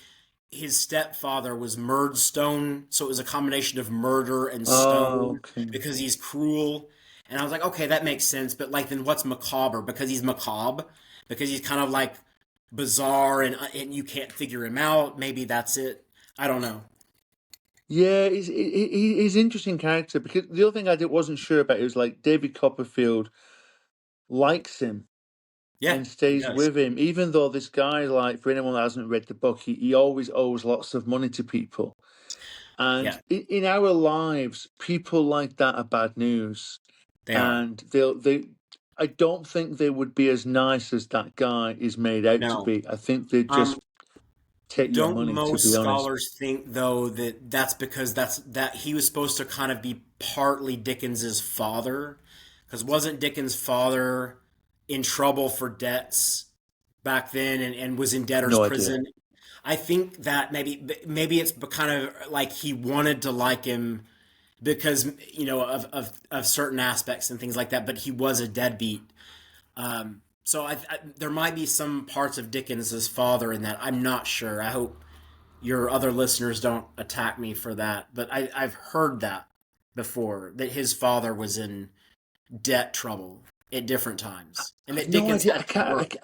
his stepfather was Murdstone, so it was a combination of murder and
Oh,
stone
okay.
because he's cruel. And I was like, okay, that makes sense. But like, then what's macabre? Because he's macabre, because he's kind of like bizarre and you can't figure him out. Maybe that's it. I don't know.
Yeah, he's an interesting character because the other thing wasn't sure about it was like David Copperfield likes him
Yeah,
and
he
stays
does.
with him, even though this guy, like, for anyone that hasn't read the book, he always owes lots of money to people. And
Yeah,
in our lives, people like that are bad news,
they are.
and I don't think they would be as nice as that guy is made out to
No.
be. I think they'd just
Um,
take your
don't
money, to
most
be honest.
scholars think though that that's because that he was supposed to kind of be partly Dickens's father? Because wasn't Dickens' father in trouble for debts back then and was in debtor's
No idea.
prison? I think that maybe it's kind of like he wanted to like him because of certain aspects and things like that, but he was a deadbeat. So there might be some parts of Dickens's father in that. I'm not sure. I hope your other listeners don't attack me for that, but I've heard that before that his father was in debt trouble at different times, and
I've
that
no
Dickens
idea.
had to work.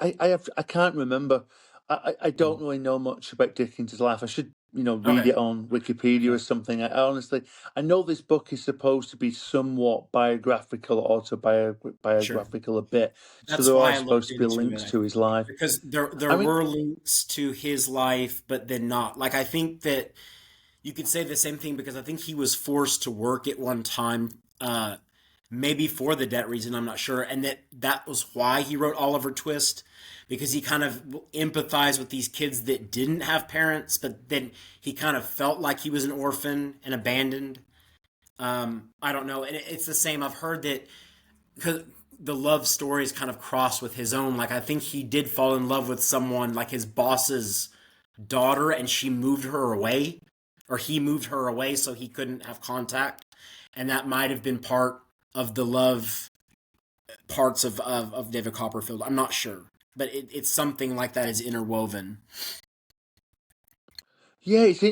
I can't remember. I don't
Mm.
really know much about Dickens' life. I should, read
Okay,
it on Wikipedia
yeah,
or something. I honestly, I know this book is supposed to be somewhat biographical,
sure.
autobiographical a bit. So
That's
there are
why I looked
supposed to be
into it.
links
I
to
think
his life.
because there
I mean,
were links to his life, but then not. Like I think that you could say the same thing because I think he was forced to work at one time, maybe for the debt reason. I'm not sure, and that was why he wrote Oliver Twist because he kind of empathized with these kids that didn't have parents, but then he kind of felt like he was an orphan and abandoned. I don't know, and it's the same. I've heard that because the love story is kind of crossed with his own. Like I think he did fall in love with someone like his boss's daughter, and she moved her away, or he moved her away so he couldn't have contact, and that might have been part of the love parts of David Copperfield. I'm not sure, but it's something like that is interwoven.
yeah, it's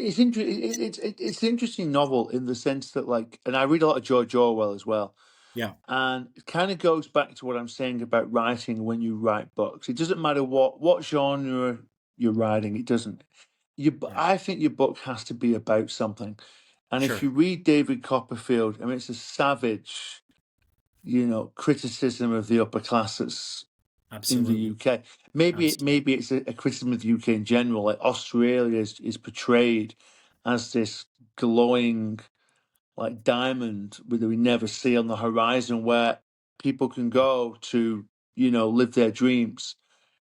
an interesting novel in the sense that, like, and I read a lot of George Orwell as well.
Yeah,
And it kind of goes back to what I'm saying about writing when you write books. It doesn't matter what genre you're writing, it doesn't.
yeah,
I think your book has to be about something. And if
sure,
you read David Copperfield, I mean, it's a savage, criticism of the upper classes in the
absolutely,
UK. Maybe
absolutely,
it's a criticism of the UK in general. Like Australia is portrayed as this glowing like diamond that we never see on the horizon where people can go to, live their dreams.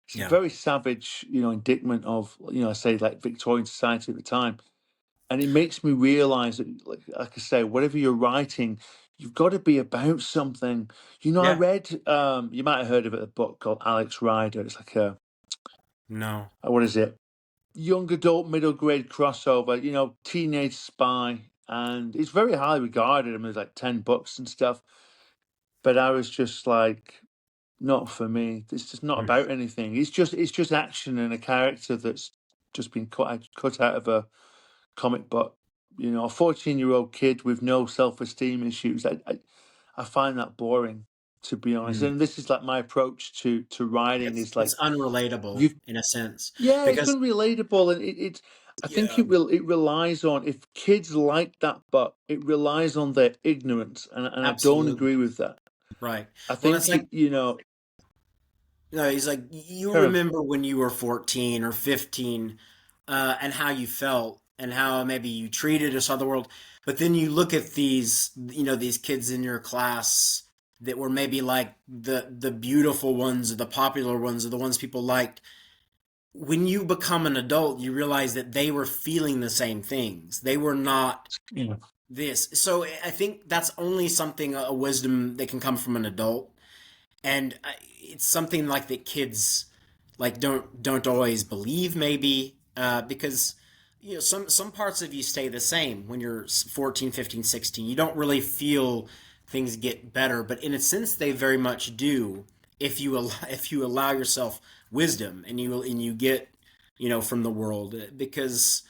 It's a
yeah,
very savage, indictment of, I say like Victorian society at the time. And it makes me realize that, like I say, whatever you're writing, you've got to be about something. I
yeah.
read, you might have heard of it, a book called Alex Rider. It's like
No,
what is it? Young adult, middle grade crossover, teenage spy. And it's very highly regarded. I mean, there's like 10 books and stuff. But I was just like, not for me. It's just not
Mm.
about anything. It's just action and a character that's just been cut out of a comic book. A 14-year-old kid with no self-esteem issues. I find that boring, to be honest.
Mm.
And this is like my approach to writing
It's
is
it's
like
unrelatable
you
in a sense
yeah, it's
because
unrelatable, and I think
Yeah,
it relies on, if kids like that book, it relies on their ignorance, and I don't
absolutely.
agree with that.
Right.
I
Well, it's
think
like,
you know,
no, he's like, you
kind of,
remember when you were 14 or 15, and how you felt and how maybe you treated us other world. But then you look at these, these kids in your class that were maybe like the beautiful ones or the popular ones or the ones people liked. When you become an adult, you realize that they were feeling the same things. They were not
yeah,
this. So I think that's only something, a wisdom that can come from an adult, and it's something like that kids like don't always believe, maybe, because some parts of you stay the same when you're 14, 15, 16. You don't really feel things get better, but in a sense they very much do if you if you allow yourself wisdom, and you get, from the world, because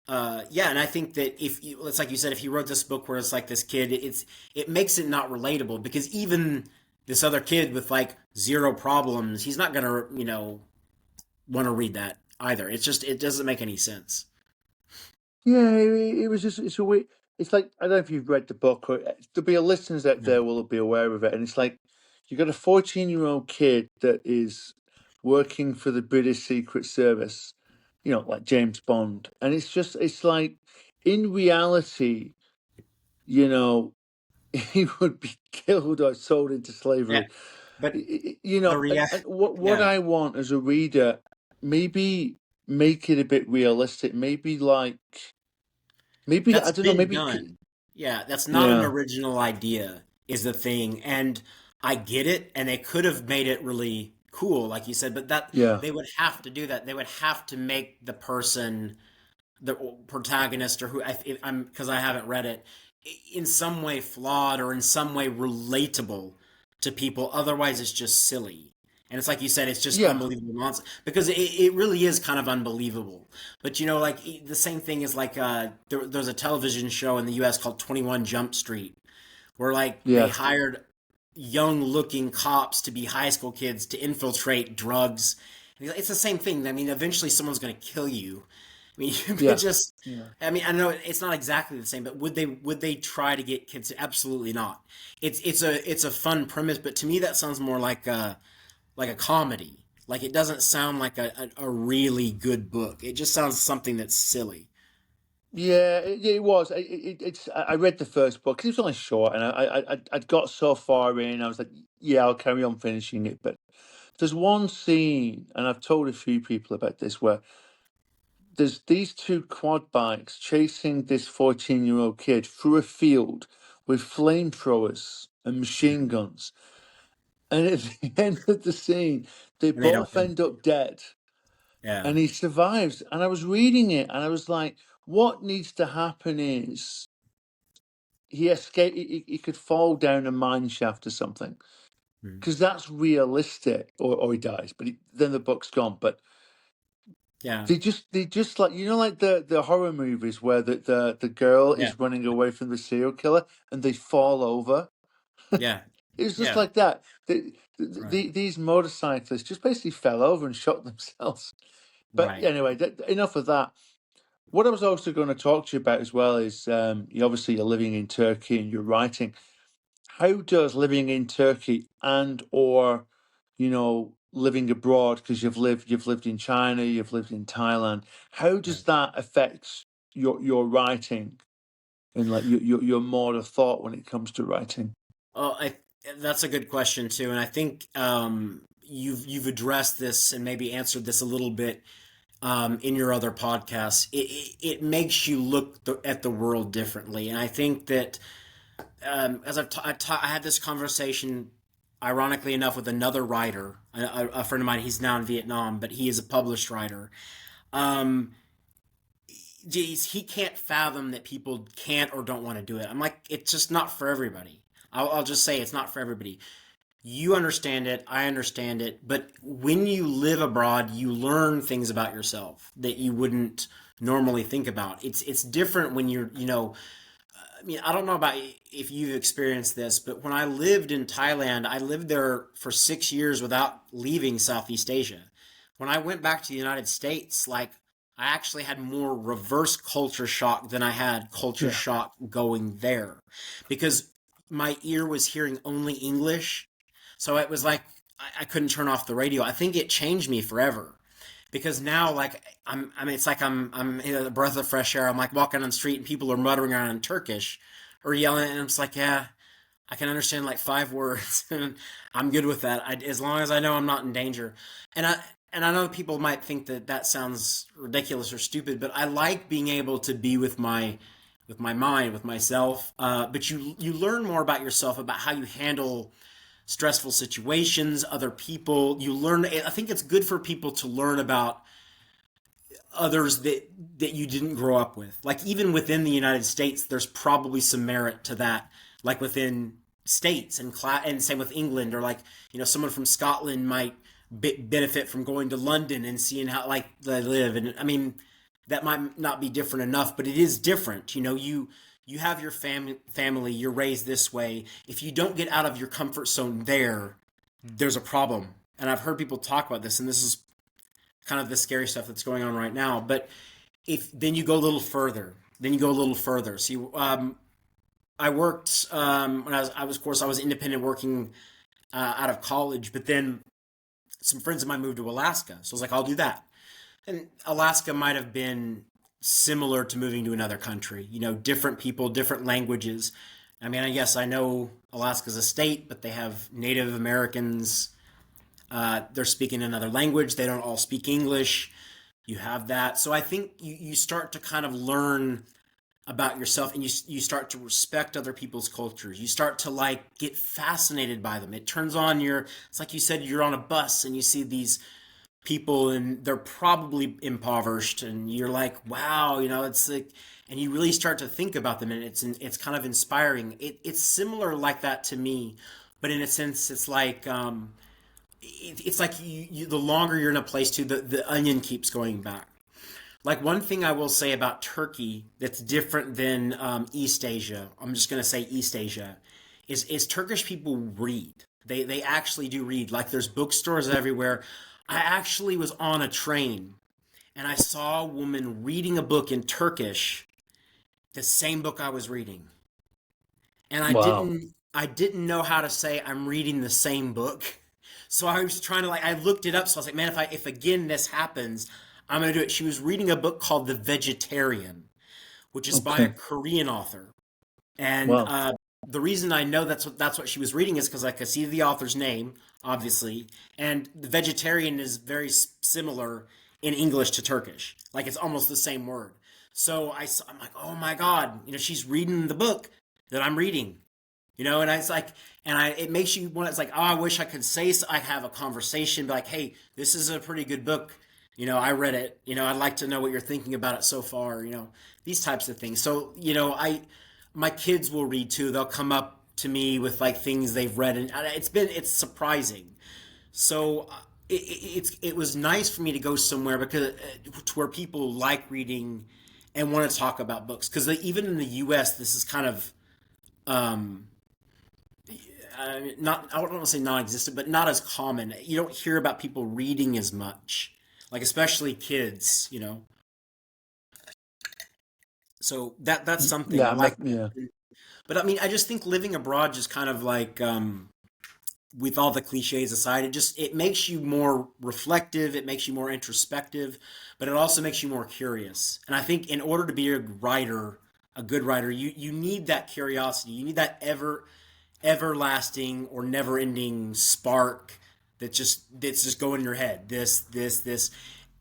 yeah, and I think that if you, it's like you said, if you wrote this book where it's like this kid, it makes it not relatable, because even this other kid with like zero problems, he's not gonna, want to read that either. It's just, it doesn't make any sense.
yeah. It was just, it's a weird. It's like, I don't know if you've read the book, or there'll be a listeners out
Yeah,
there will be aware of it, and it's like you got a 14-year-old kid that is working for the British Secret Service, like James Bond, and it's like, in reality, you know, he would be killed or sold into
yeah,
slavery.
but the
And
react,
what
yeah,
I want as a reader, maybe make it a bit realistic. Maybe I
that's
don't know.
been
Maybe
done. Yeah, that's not an
yeah,
original idea, is the thing. And I get it, and they could have made it really cool, like you said, but that
yeah,
they would have to do that. They would have to make the person, the protagonist, or who, if I'm, because I haven't read it, in some way flawed or in some way relatable to people. Otherwise, it's just silly. And it's like you said, it's just
yeah,
unbelievable nonsense, because it really is kind of unbelievable. But like the same thing is like, there's a television show in the U.S. called 21 Jump Street, where like they
yeah,
hired young looking cops to be high school kids to infiltrate drugs. It's the same thing. I mean, eventually someone's going to kill you. I mean, you could
yeah,
just.
yeah,
I mean, I know it's not exactly the same, but would they try to get kids? Absolutely not. It's a fun premise, but to me that sounds more like a comedy. Like, it doesn't sound like a really good book. It just sounds something that's silly.
yeah. It was. I read the first book 'cause it was only short, and I'd got so far in. I was like, yeah, I'll carry on finishing it. But there's one scene, and I've told a few people about this, where there's these two quad bikes chasing this 14-year-old kid through a field with flamethrowers and machine guns. And at the end of the scene, they
And they don't
both
know.
end up dead.
Yeah.
And he survives. And I was reading it and I was like, what needs to happen is he escaped, he could fall down a mine shaft or something.
Mhm.
Because that's realistic. Or he dies, but then the book's gone. But
Yeah.
they just like, like the horror movies where the girl
Yeah.
is running away from the serial killer and they fall over.
Yeah.
It was just
Yeah.
like that.
Right.
These motorcyclists just basically fell over and shot themselves. But
Right.
anyway, enough of that. What I was also going to talk to you about as well is, you're living in Turkey and you're writing. How does living in Turkey and or living abroad, because you've lived in China, you've lived in Thailand, how does
Right.
that affect your writing and like your mode of thought when it comes to writing?
Oh, that's a good question too, and I think, you've addressed this and maybe answered this a little bit, in your other podcasts. It makes you look at the world differently, and I think that, as I had this conversation, ironically enough, with another writer, a friend of mine. He's now in Vietnam, but he is a published writer. Um, geez, he can't fathom that people can't or don't want to do it. I'm like, it's just not for everybody. I'll just say it's not for everybody. You understand it, I understand it, but when you live abroad, you learn things about yourself that you wouldn't normally think about. It's different when you're, I mean, I don't know about if you've experienced this, but when I lived in Thailand, I lived there for 6 years without leaving Southeast Asia. When I went back to the United States, like, I actually had more reverse culture shock than I had culture
Yeah.
shock going there, because my ear was hearing only English. So it was like I couldn't turn off the radio. I think it changed me forever, because now, like, I mean, it's like I'm in a breath of fresh air. I'm like walking on the street and people are muttering around in Turkish or yelling, and I'm just like, yeah, I can understand like 5 words, and I'm good with that. As long as I know I'm not in danger. And I know people might think that that sounds ridiculous or stupid, but I like being able to be with my mind, with myself. But you learn more about yourself, about how you handle stressful situations, other people. You learn. I think it's good for people to learn about others that you didn't grow up with. Like, even within the United States, there's probably some merit to that. Like within states and same with England, or like, someone from Scotland might benefit from going to London and seeing how like they live. And I mean, that might not be different enough, but it is different. You have your family, you're raised this way. If you don't get out of your comfort zone there, there's a problem. And I've heard people talk about this, and this is kind of the scary stuff that's going on right now. But if then you go a little further, See, I worked when of course, I was independent working out of college, but then some friends of mine moved to Alaska, so I was like, I'll do that. And Alaska might have been similar to moving to another country. Different people, different languages. I mean, I guess I know Alaska's a state, but they have Native Americans. They're speaking another language. They don't all speak English. You have that. So I think you start to kind of learn about yourself, and you start to respect other people's cultures. You start to like get fascinated by them. It turns on it's like you said, you're on a bus and you see these people and they're probably impoverished, and you're like, wow, it's like, and you really start to think about them, and it's kind of inspiring. It's similar like that to me, but in a sense, it's like it's like the longer you're in a place too, the onion keeps going back. Like, one thing I will say about Turkey that's different than East Asia, I'm just going to say East Asia, is Turkish people read. They actually do read. Like, there's bookstores everywhere. I actually was on a train and I saw a woman reading a book in Turkish, the same book I was reading. And
Wow.
I didn't know how to say I'm reading the same book. So I was trying to, like, I looked it up. So I was like, man, if again this happens, I'm gonna do it. She was reading a book called The Vegetarian, which is by a
Okay.
Korean author. And
Wow.
the reason I know that's what she was reading is because I could see the author's name, obviously, and The Vegetarian is very similar in English to Turkish. Like, it's almost the same word. So I'm like, oh my God, she's reading the book that I'm reading. And it's like, it makes you want. It's like, oh, I wish I could say, so I have a conversation, be like, hey, this is a pretty good book. I read it. I'd like to know what you're thinking about it so far. These types of things. So, my kids will read too. They'll come up to me with like things they've read, and it's surprising. So it was nice for me to go somewhere because to where people like reading and want to talk about books. Because even in the U.S., this is kind of um, not, I don't want to say non-existent, but not as common. You don't hear about people reading as much, like especially kids. So that's something
Yeah.
I like.
Yeah.
But I mean, I just think living abroad just kind of like, with all the cliches aside, it makes you more reflective. It makes you more introspective, but it also makes you more curious. And I think in order to be a good writer, you need that curiosity. You need that everlasting or never ending spark that's just going in your head. This,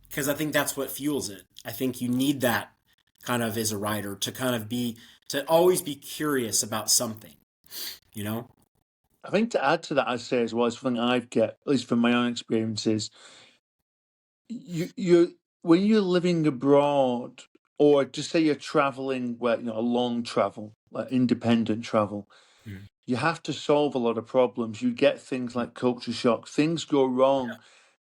because I think that's what fuels it. I think you need that kind of as a writer to kind of to always be curious about something, you know?
I think to add to that, I'd say as well, something I've get, at least from my own experiences, you when you're living abroad, or just say you're traveling, where a long travel, like independent travel,
Mm.
you have to solve a lot of problems. You get things like culture shock. Things go wrong,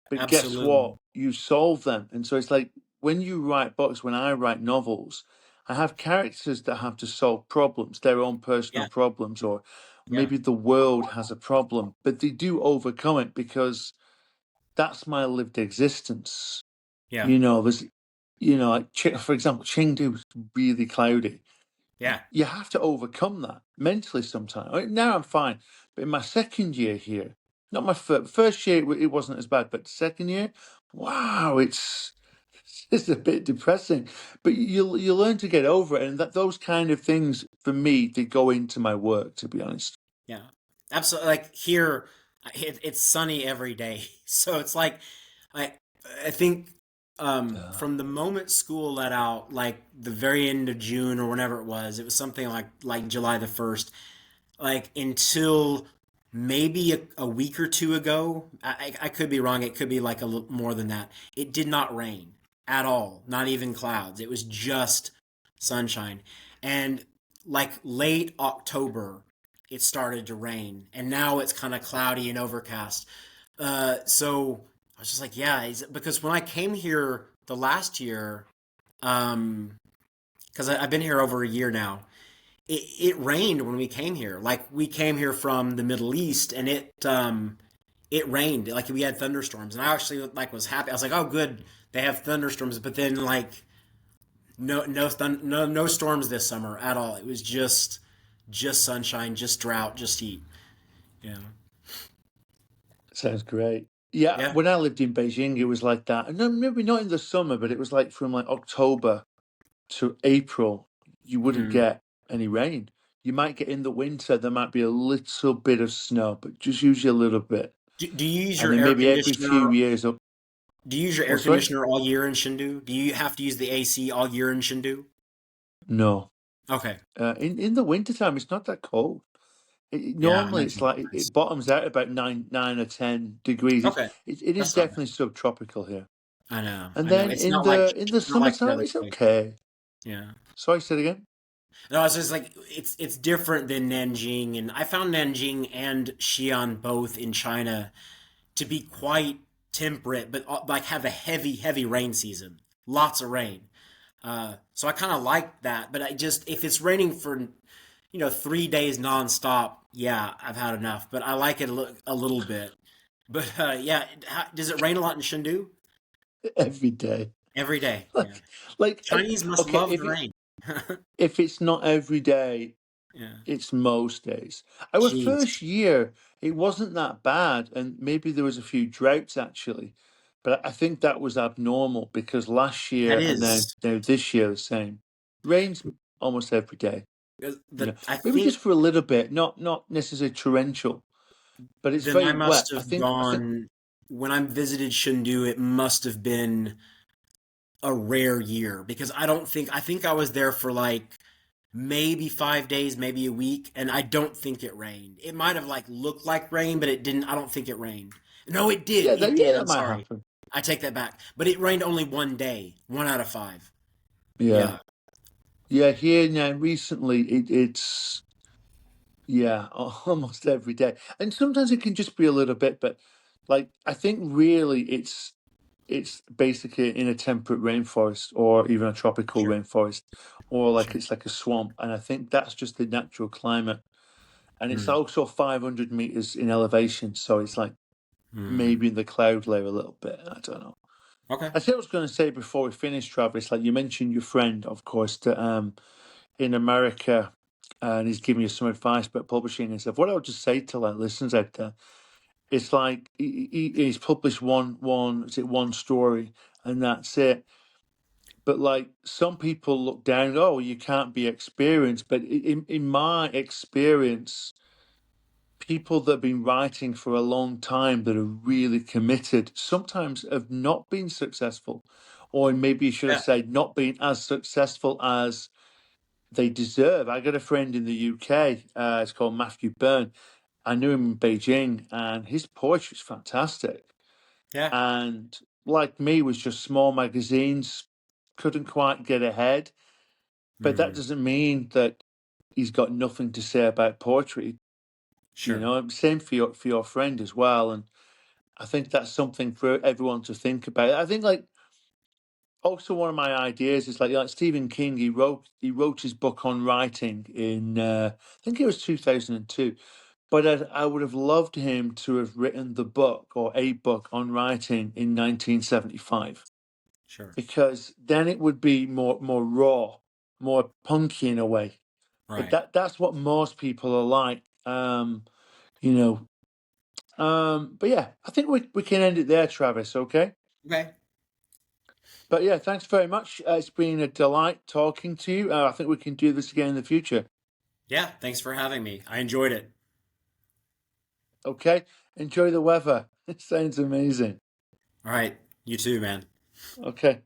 but guess what?
Absolutely.
You solve them. And so it's like when you write books, when I write novels, I have characters that have to solve problems, their own personal
Yeah.
problems, or
Yeah.
maybe the world has a problem, but they do overcome it because that's my lived existence.
Yeah.
There's like for example, Chengdu was really cloudy.
Yeah.
You have to overcome that mentally sometimes. Now I'm fine, but in my second year here, not my first year, it wasn't as bad, but second year, wow, it's a bit depressing. But you learn to get over it, and that those kind of things for me they go into my work. To be honest,
Yeah, absolutely. Like here, it's sunny every day, so it's like I I think
uh,
from the moment school let out, like the very end of June or whenever it was something like July the 1st, like until maybe a week or two ago. I could be wrong. It could be like a little more than that. It did not rain at all, not even clouds. It was just sunshine. And like late October, it started to rain, and now it's kind of cloudy and overcast. So I was just like, yeah, because when I came here the last year, um, because I've been here over a year now, it rained when we came here. Like we came here from the Middle East, and it rained. Like we had thunderstorms, and I actually like was happy. I was like, oh, good, they have thunderstorms. But then like no storms this summer at all. It was just sunshine, just drought, just heat. Yeah,
sounds great. Yeah,
yeah.
when I lived in Beijing, it was like that. And no, maybe not in the summer, but it was like from like October to April, you wouldn't
Mm.
get any rain. You might get in the winter, there might be a little bit of snow, but just usually a little bit.
Do you use
And
your
then
air
maybe every few
conditioner?
years up.
Do you use your
Oh,
air
sorry?
conditioner all year in Shindu? Do you have to use the AC all year in Shindu?
No.
Okay,
In the wintertime, it's not that cold.
yeah, I
Normally, it's
imagine.
like it bottoms out about 9 or 10 degrees.
Okay,
It is
that's not bad.
definitely subtropical here.
I know,
And
I know.
then
It's not like
in the
not like the
summertime,
other
it's
place.
okay.
Yeah.
Sorry, say it again.
No, it's just like it's different than Nanjing, and I found Nanjing and Xi'an both in China to be quite temperate, but like have a heavy rain season, lots of rain. So I kind of like that, but I just if it's raining for 3 days nonstop, yeah, I've had enough. But I like it a little bit. But yeah, does it rain a lot in Chengdu?
Every day.
Every day, yeah.
Like, like,
Chinese must
okay,
love the rain.
if it's not every day,
Yeah.
it's most days. Our
Jeez,
first year, it wasn't that bad, and maybe there was a few droughts actually, but I think that was abnormal because last
that
year and then
is
now this year the same. Rains almost every day,
I
maybe just
think
for a little bit, not necessarily torrential, but it's
then
very
I
wet.
must have
I think
gone when I visited Chengdu. It must have been a rare year because I think I was there for like maybe 5 days, maybe a week, and I don't think it rained. It might have like looked like rain, but it didn't. I don't think it rained. No, it did.
yeah,
It
yeah,
did.
that
I'm
might
sorry.
happen.
I take that back. But it rained only one day, one out of five.
Yeah,
Yeah,
yeah. Here now, recently, it's yeah, almost every day. And sometimes it can just be a little bit, but like I think really it's basically in a temperate rainforest or even a tropical
sure,
rainforest or like
sure.
it's like a swamp. And I think that's just the natural climate. And it's
Hmm.
also 500 meters in elevation, so it's like
Hmm.
maybe in the cloud layer a little bit. I don't know.
Okay.
I think I was going to say before we finish, Travis, like you mentioned your friend, of course, that in America, and he's giving you some advice about publishing and stuff. What I would just say to like listeners out there, it's like he's published one story, and that's it. But like some people look down, oh, you can't be experienced. But in my experience, people that have been writing for a long time that are really committed sometimes have not been successful, or maybe you should have
Yeah.
said not been as successful as they deserve. I got a friend in the UK. It's called Matthew Byrne. I knew him in Beijing, and his poetry is fantastic.
Yeah.
And like me, was just small magazines, couldn't quite get ahead. But that
Hmm.
doesn't mean that he's got nothing to say about poetry.
Sure.
Same for your friend as well. And I think that's something for everyone to think about. I think like also one of my ideas is like Stephen King. He wrote his book on writing in I think it was 2002. But I would have loved him to have written the book or a book on writing in 1975.
Sure.
because then it would be more raw, more punky in a way. But
Right.
that's what most people are like. You know. But yeah, I think we can end it there, Travis. Okay.
Okay.
But yeah, thanks very much. It's been a delight talking to you. I think we can do this again in the future.
Yeah. Thanks for having me. I enjoyed it.
Okay. Enjoy the weather. It sounds amazing.
All right. You too, man.
Okay.